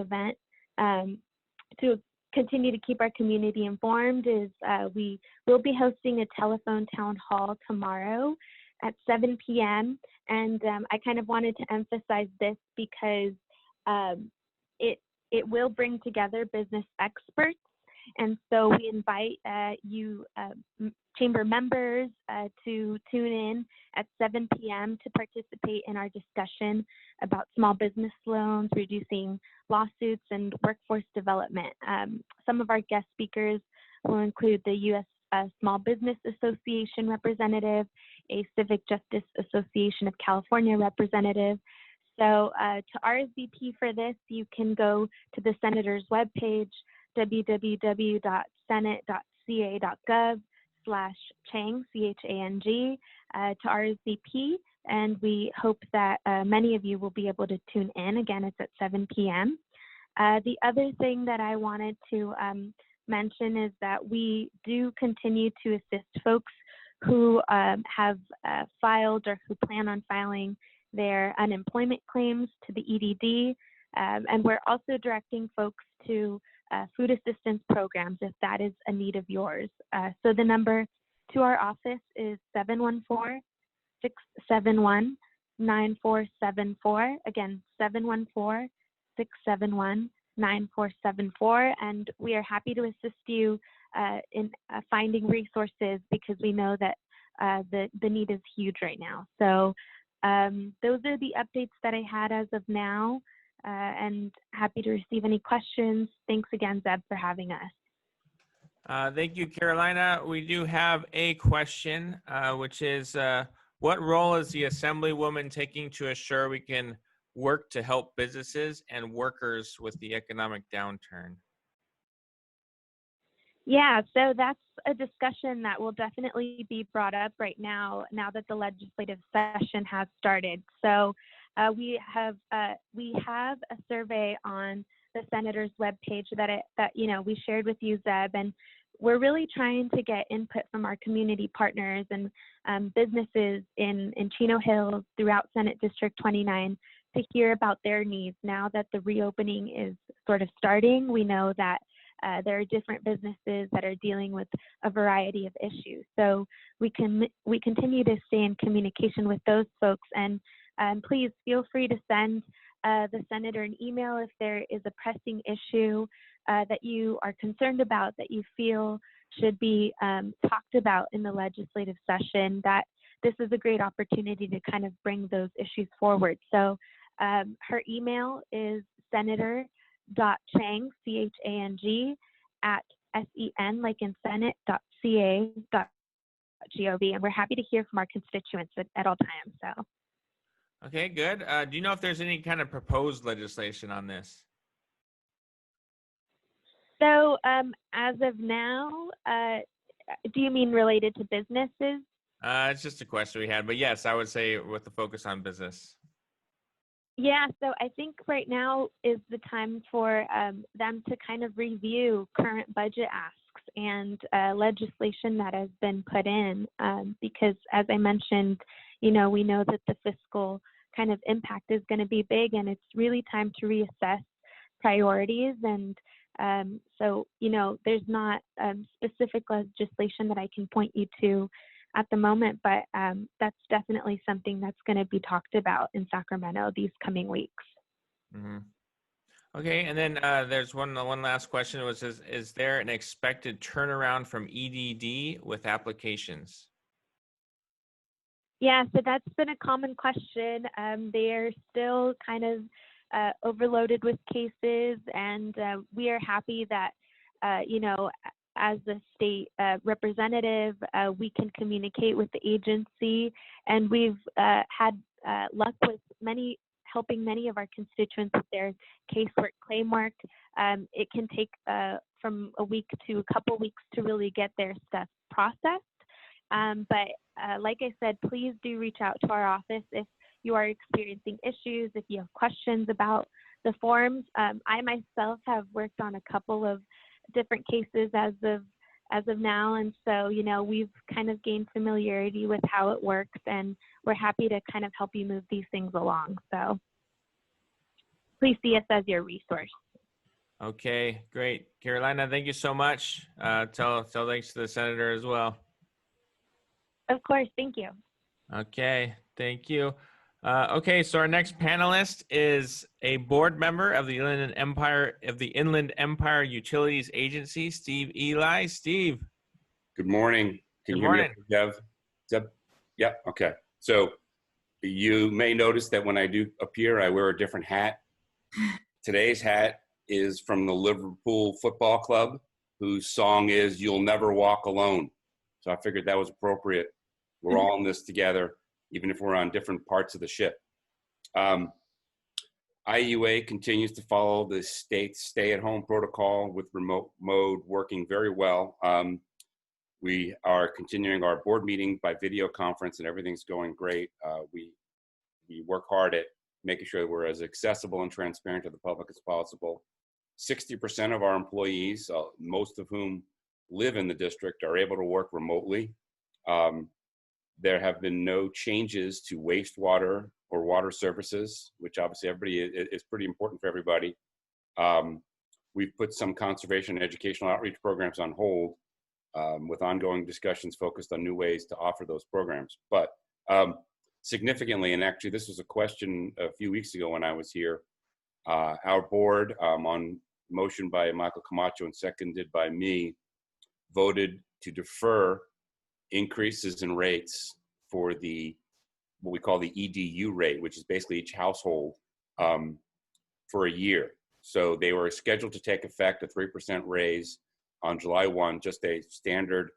informed is we will be hosting a telephone town hall tomorrow at 7 p.m. And I kind of wanted to emphasize this because it will bring together business experts And so we invite you chamber members to tune in at 7 p.m. to participate in our discussion about small business loans, reducing lawsuits, and workforce development. Some of our guest speakers will include the U.S. Small Business Association representative, a Civic Justice Association of California representative. So to RSVP for this, you can go to the Senator's webpage, www.senate.ca.gov/Chang, C-H-A-N-G, to RSVP. And we hope that many of you will be able to tune in. Again, it's at 7 p.m. The other thing that I wanted to mention is that we do continue to assist folks who have filed or who plan on filing their unemployment claims to the EDD. And we're also directing folks to food assistance programs if that is a need of yours. So the number to our office is 714-671-9474. Again, 714-671-9474. And we are happy to assist you in finding resources because we know that the need is huge right now. So those are the updates that I had as of now, and happy to receive any questions. Thanks again, Zeb, for having us. Thank you, Carolina. We do have a question, which is, what role is the Assemblywoman taking to assure we can work to help businesses and workers with the economic downturn? Yeah, so that's a discussion that will definitely be brought up right now that the legislative session has started. So we have a survey on the Senator's webpage that we shared with you, Zeb, and we're really trying to get input from our community partners and businesses in Chino Hills throughout Senate District 29 to hear about their needs. Now that the reopening is sort of starting, we know that there are different businesses that are dealing with a variety of issues. So we continue to stay in communication with those folks, and please feel free to send the Senator an email if there is a pressing issue that you are concerned about, that you feel should be talked about in the legislative session, that this is a great opportunity to kind of bring those issues forward. So her email is senator.chang, C-H-A-N-G, at S-E-N, like in senate.ca.gov. And we're happy to hear from our constituents at all times. So. Okay, good. Do you know if there's any kind of proposed legislation on this? So as of now, do you mean related to businesses? It's just a question we had, but yes, I would say with the focus on business. Yeah, so I think right now is the time for them to kind of review current budget asks and legislation that has been put in, because as I mentioned, we know that the fiscal kind of impact is going to be big, and it's really time to reassess priorities. And so, there's not specific legislation that I can point you to at the moment, but that's definitely something that's going to be talked about in Sacramento these coming weeks. Mm-hmm. Okay, and then there's one last question, which is there an expected turnaround from EDD with applications? Yeah, so that's been a common question. They are still kind of overloaded with cases, and we are happy that, as the state representative, we can communicate with the agency, and we've had luck with helping many of our constituents with their casework, claim work. It can take from a week to a couple weeks to really get their stuff processed. But like I said, please do reach out to our office if you are experiencing issues, if you have questions about the forms. I myself have worked on a couple of different cases as of now, and so we've kind of gained familiarity with how it works, and we're happy to kind of help you move these things along. So please see us as your resource. Okay, great. Carolina, thank you so much. Tell thanks to the Senator as well. Of course, thank you. Okay, thank you. Okay, so our next panelist is a board member of the Inland Empire Utilities Agency, Steve Elie. Steve. Good morning. Can Good you hear me, morning. okay, Dev? Deb? Yeah, okay. So you may notice that when I do appear, I wear a different hat. Today's hat is from the Liverpool Football Club, whose song is "You'll Never Walk Alone." So I figured that was appropriate. We're all in this together, even if we're on different parts of the ship. IUA continues to follow the state's stay-at-home protocol with remote mode working very well. We are continuing our board meeting by video conference, and everything's going great. We work hard at making sure that we're as accessible and transparent to the public as possible. 60% of our employees, most of whom live in the district, are able to work remotely. There have been no changes to wastewater or water services, which obviously everybody is pretty important for everybody. We've put some conservation and educational outreach programs on hold, with ongoing discussions focused on new ways to offer those programs. But significantly, and actually this was a question a few weeks ago when I was here, our board, on motion by Michael Camacho and seconded by me, voted to defer increases in rates for what we call the EDU rate, which is basically each household, for a year. So they were scheduled to take effect, a 3% raise on July 1, just a standard,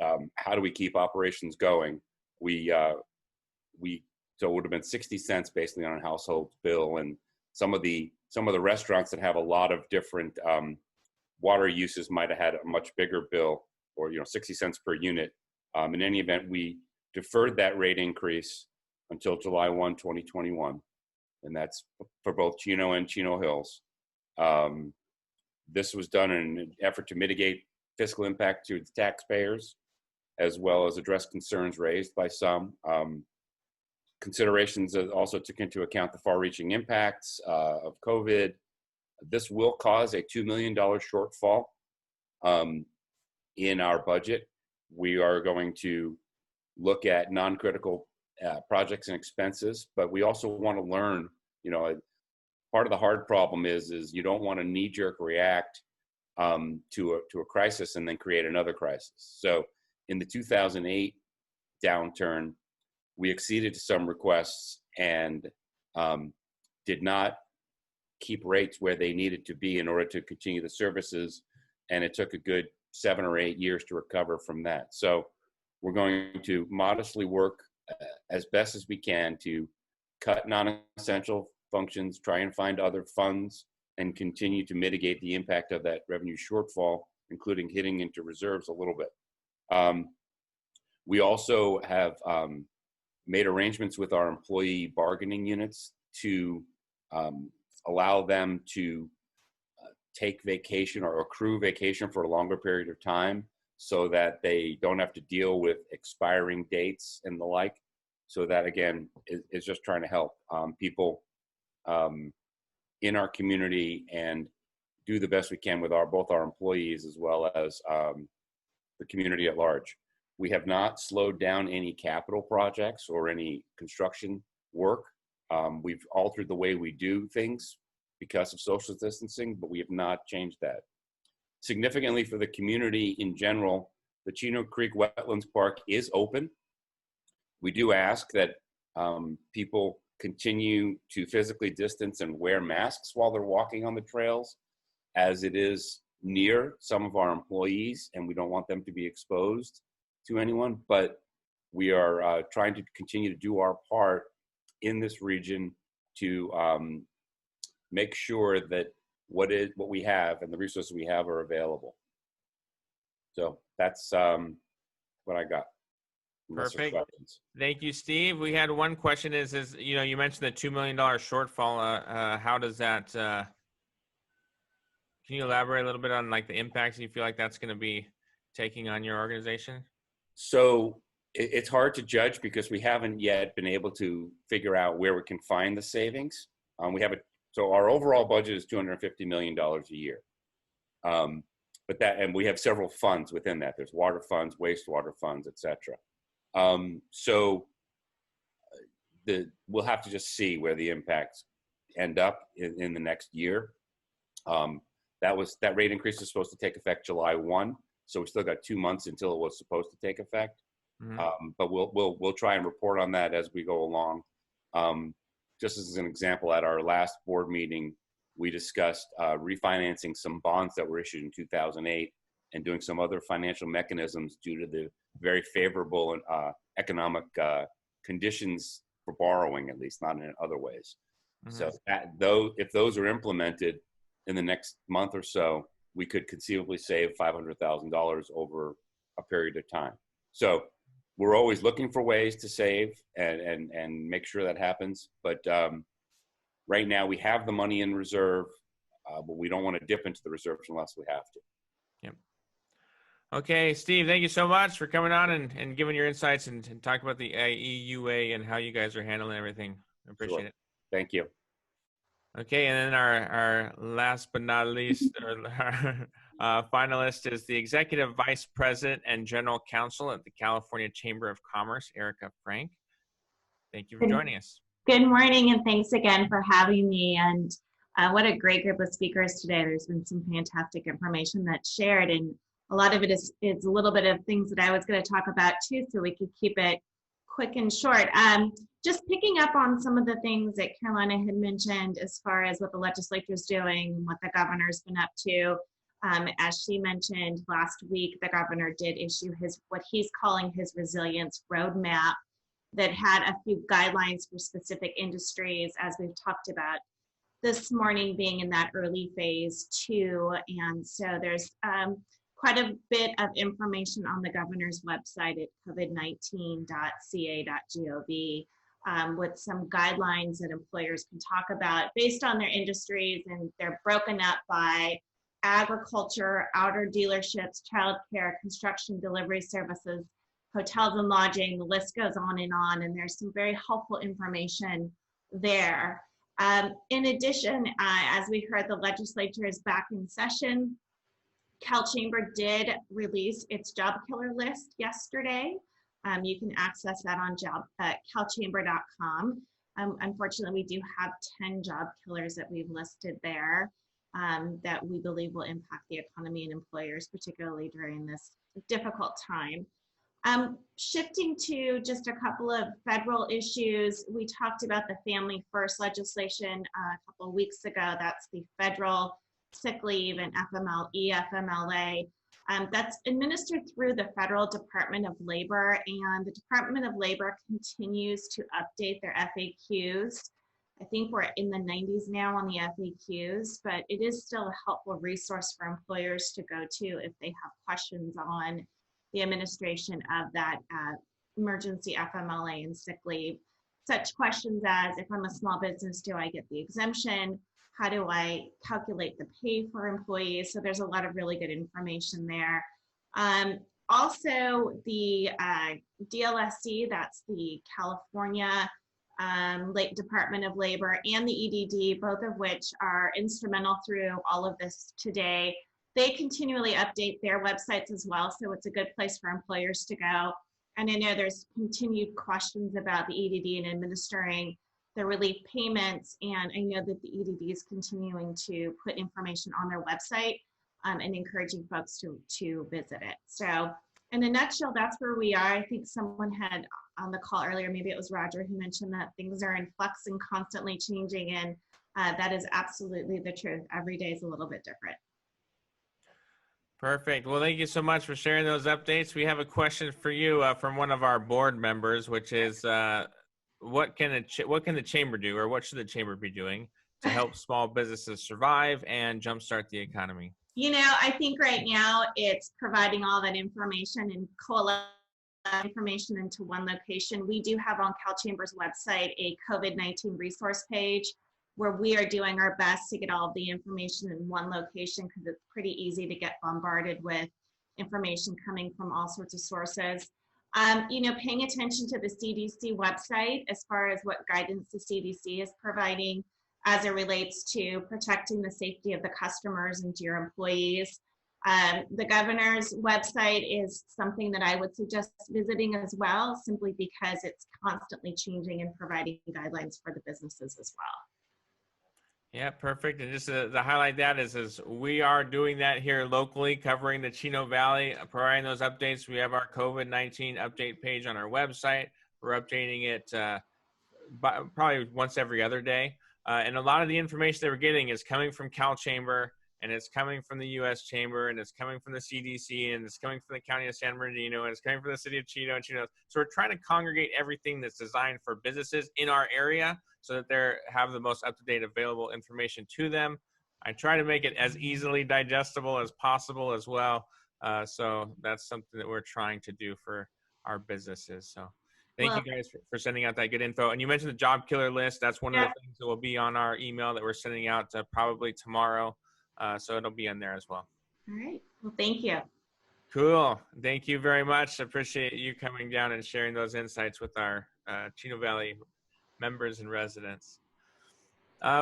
how do we keep operations going? So it would have been 60 cents basically on a household bill, and some of the restaurants that have a lot of different water uses might have had a much bigger bill, or 60 cents per unit. In any event, we deferred that rate increase until July 1, 2021, and that's for both Chino and Chino Hills. This was done in an effort to mitigate fiscal impact to the taxpayers, as well as address concerns raised by some. Considerations also took into account the far-reaching impacts of COVID. This will cause a $2 million shortfall in our budget. We are going to look at non-critical projects and expenses, but we also want to learn, part of the hard problem is you don't want to knee-jerk react to a crisis and then create another crisis. So in the 2008 downturn, we acceded to some requests and did not keep rates where they needed to be in order to continue the services, and it took a good 7 or 8 years to recover from that. So we're going to modestly work as best as we can to cut non-essential functions, try and find other funds, and continue to mitigate the impact of that revenue shortfall, including hitting into reserves a little bit. We also have made arrangements with our employee bargaining units to allow them to take vacation or accrue vacation for a longer period of time, so that they don't have to deal with expiring dates and the like. So that, again, is just trying to help people in our community and do the best we can with both our employees as well as the community at large. We have not slowed down any capital projects or any construction work. We've altered the way we do things because of social distancing, but we have not changed that. Significantly for the community in general, the Chino Creek Wetlands Park is open. We do ask that people continue to physically distance and wear masks while they're walking on the trails, as it is near some of our employees and we don't want them to be exposed to anyone. But we are trying to continue to do our part in this region to make sure that what we have and the resources we have are available. So that's what I got. Perfect. Thank you, Steve. We had one question is you mentioned the $2 million shortfall. How does that, can you elaborate a little bit on the impacts you feel like that's going to be taking on your organization? So it's hard to judge because we haven't yet been able to figure out where we can find the savings. So our overall budget is $250 million a year. And we have several funds within that. There's water funds, wastewater funds, et cetera. So we'll have to just see where the impacts end up in the next year. That rate increase is supposed to take effect July 1, so we still got 2 months until it was supposed to take effect. Mhm. But we'll try and report on that as we go along. Just as an example, at our last board meeting, we discussed refinancing some bonds that were issued in 2008 and doing some other financial mechanisms due to the very favorable economic conditions for borrowing, at least not in other ways. So if those are implemented in the next month or so, we could conceivably save $500,000 over a period of time. So we're always looking for ways to save and make sure that happens. But right now we have the money in reserve, but we don't want to dip into the reserves unless we have to. Yep. Okay, Steve, thank you so much for coming on and giving your insights and talking about the EUA and how you guys are handling everything. I appreciate it. Thank you. Okay, and then our last but not least, our finalist is the Executive Vice President and General Counsel at the California Chamber of Commerce, Erika Frank. Thank you for joining us. Good morning, and thanks again for having me. And what a great group of speakers today. There's been some fantastic information that's shared, and a lot of it is a little bit of things that I was going to talk about too, so we could keep it quick and short. Just picking up on some of the things that Carolina had mentioned as far as what the legislature is doing, what the governor's been up to. As she mentioned last week, the governor did issue what he's calling his resilience roadmap that had a few guidelines for specific industries, as we've talked about this morning, being in that early phase too. And so there's quite a bit of information on the governor's website at covid19.ca.gov with some guidelines that employers can talk about based on their industries, and they're broken up by agriculture, outer dealerships, childcare, construction, delivery services, hotels and lodging. The list goes on, and there's some very helpful information there. In addition, as we heard, the legislature is back in session. Cal Chamber did release its job killer list yesterday. You can access that on calchamber.com. Unfortunately, we do have 10 job killers that we've listed there that we believe will impact the economy and employers, particularly during this difficult time. Shifting to just a couple of federal issues, we talked about the Family First legislation a couple of weeks ago. That's the federal sick leave and FMLA. That's administered through the Federal Department of Labor, and the Department of Labor continues to update their FAQs. I think we're in the 90s now on the FAQs, but it is still a helpful resource for employers to go to if they have questions on the administration of that emergency FMLA and sick leave. Such questions as, if I'm a small business, do I get the exemption? How do I calculate the pay for employees? So there's a lot of really good information there. Also, the DLSC, that's the California Department of Labor, and the EDD, both of which are instrumental through all of this today. They continually update their websites as well, so it's a good place for employers to go. And I know there's continued questions about the EDD and administering the relief payments, and I know that the EDD is continuing to put information on their website and encouraging folks to visit it. So in a nutshell, that's where we are. I think someone had on the call earlier, maybe it was Roger, who mentioned that things are in flux and constantly changing, and that is absolutely the truth. Every day is a little bit different. Perfect. Well, thank you so much for sharing those updates. We have a question for you from one of our board members, which is, what can the chamber do, or what should the chamber be doing to help small businesses survive and jumpstart the economy? You know, I think right now it's providing all that information and coalescing information into one location. We do have on Cal Chamber's website a COVID-19 resource page where we are doing our best to get all of the information in one location, because it's pretty easy to get bombarded with information coming from all sorts of sources. You know, paying attention to the CDC website as far as what guidance the CDC is providing as it relates to protecting the safety of the customers and to your employees. The governor's website is something that I would suggest visiting as well, simply because it's constantly changing and providing guidelines for the businesses as well. Yeah, perfect. And just to highlight that is we are doing that here locally, covering the Chino Valley, providing those updates. We have our COVID-19 update page on our website. We're updating it probably once every other day. And a lot of the information that we're getting is coming from Cal Chamber, and it's coming from the U.S. Chamber, and it's coming from the CDC, and it's coming from the County of San Bernardino, and it's coming from the City of Chino and Chino. So we're trying to congregate everything that's designed for businesses in our area so that they have the most up-to-date available information to them. I try to make it as easily digestible as possible as well. So that's something that we're trying to do for our businesses. So thank you guys for sending out that good info. And you mentioned the job killer list. That's one of the things that will be on our email that we're sending out probably tomorrow. So it'll be in there as well. All right. Well, thank you. Cool. Thank you very much. I appreciate you coming down and sharing those insights with our Chino Valley members and residents.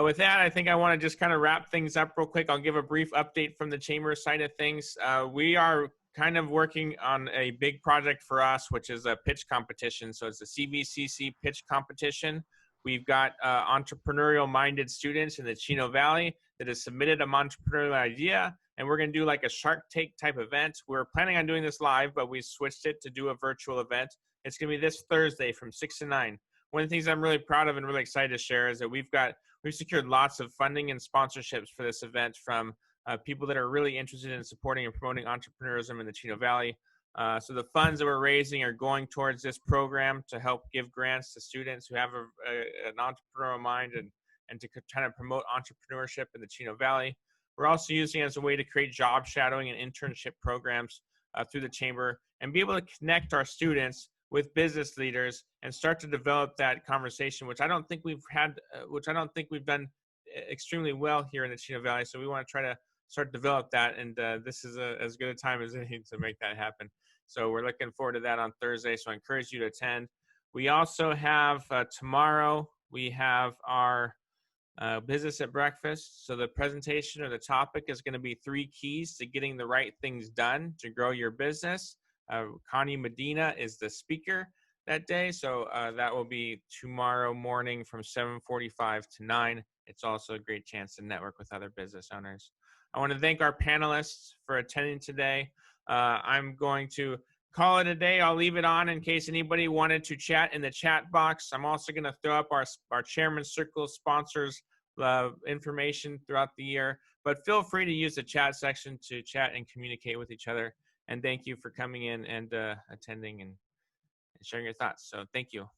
With that, I think I want to just kind of wrap things up real quick. I'll give a brief update from the chamber side of things. We are kind of working on a big project for us, which is a pitch competition. So it's a CVCC pitch competition. We've got entrepreneurial-minded students in the Chino Valley that has submitted an entrepreneurial idea, and we're going to do like a Shark Tank type event. We're planning on doing this live, but we switched it to do a virtual event. It's going to be this Thursday from 6 to 9. One of the things I'm really proud of and really excited to share is that we've secured lots of funding and sponsorships for this event from people that are really interested in supporting and promoting entrepreneurism in the Chino Valley. So the funds that we're raising are going towards this program to help give grants to students who have an entrepreneurial mind and to kind of promote entrepreneurship in the Chino Valley. We're also using it as a way to create job shadowing and internship programs through the chamber and be able to connect our students with business leaders and start to develop that conversation, which I don't think we've done extremely well here in the Chino Valley. So we want to try to start to develop that, and this is as good a time as any to make that happen. So we're looking forward to that on Thursday, so I encourage you to attend. We also have tomorrow, we have our business at breakfast. So the presentation or the topic is going to be 3 keys to getting the right things done to grow your business. Connie Medina is the speaker that day. So that will be tomorrow morning from 7:45 to 9. It's also a great chance to network with other business owners. I want to thank our panelists for attending today. I'm going to call it a day. I'll leave it on in case anybody wanted to chat in the chat box. I'm also going to throw up our Chairman's Circle sponsors information throughout the year, but feel free to use the chat section to chat and communicate with each other. And thank you for coming in and attending and sharing your thoughts. So thank you.